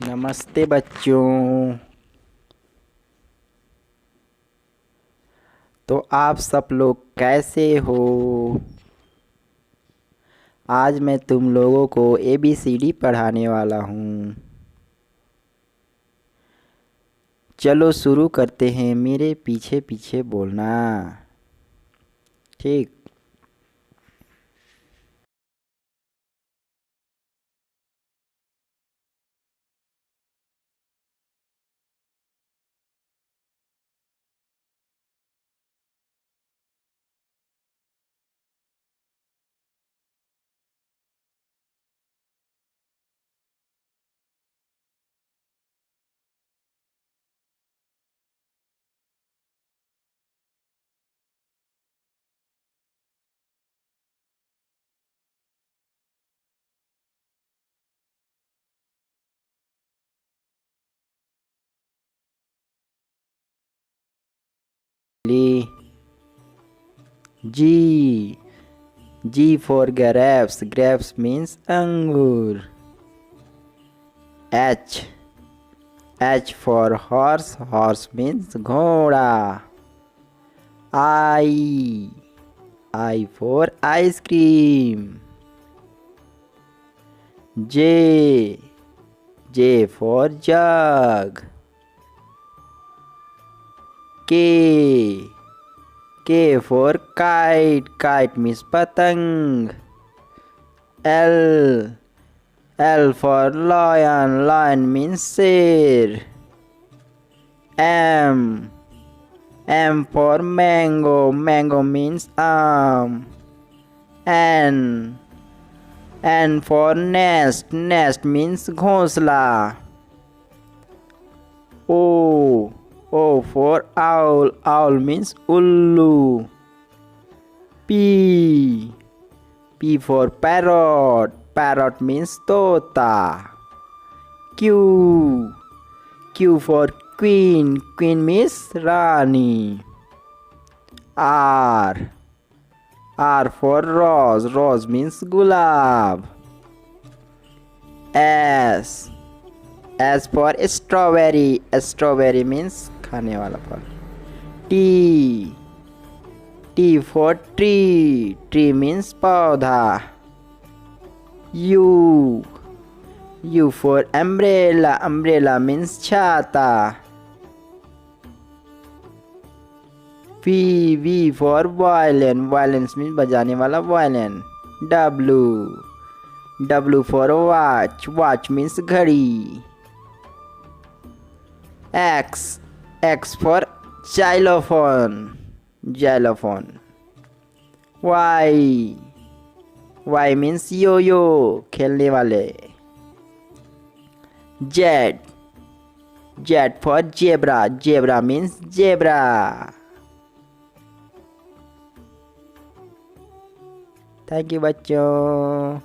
नमस्ते बच्चों। तो आप सब लोग कैसे हो? आज मैं तुम लोगों को ABCD पढ़ाने वाला हूँ। चलो शुरू करते हैं, मेरे पीछे पीछे बोलना। ठीक। ली G. G for grapes. Grapes means अंगूर. H. H for horse. Horse means घोड़ा. I. I for ice cream. J. J for jug. K. K for kite. Kite means patang. L. L for lion. Lion means शेर. M. M for mango. Mango means आम. N. N for nest. Nest means घोंसला. O. O for owl. Owl means उल्लू. P. P for parrot. Parrot means तोता. Q. Q for queen. Queen means Rani. R. R for rose. Rose means gulab. S. S for strawberry. Strawberry means खाने वाला फल. T. T for tree. Tree means पौधा. U. U for umbrella. Umbrella means छाता. V. V for violin. Violin means बजाने वाला violin. W. W for watch. Watch means घड़ी. X. X for xylophone. Xylophone. Y. Y means yo-yo, खेलने वाले. Z. Z for zebra. Zebra means zebra. Thank you बच्चों.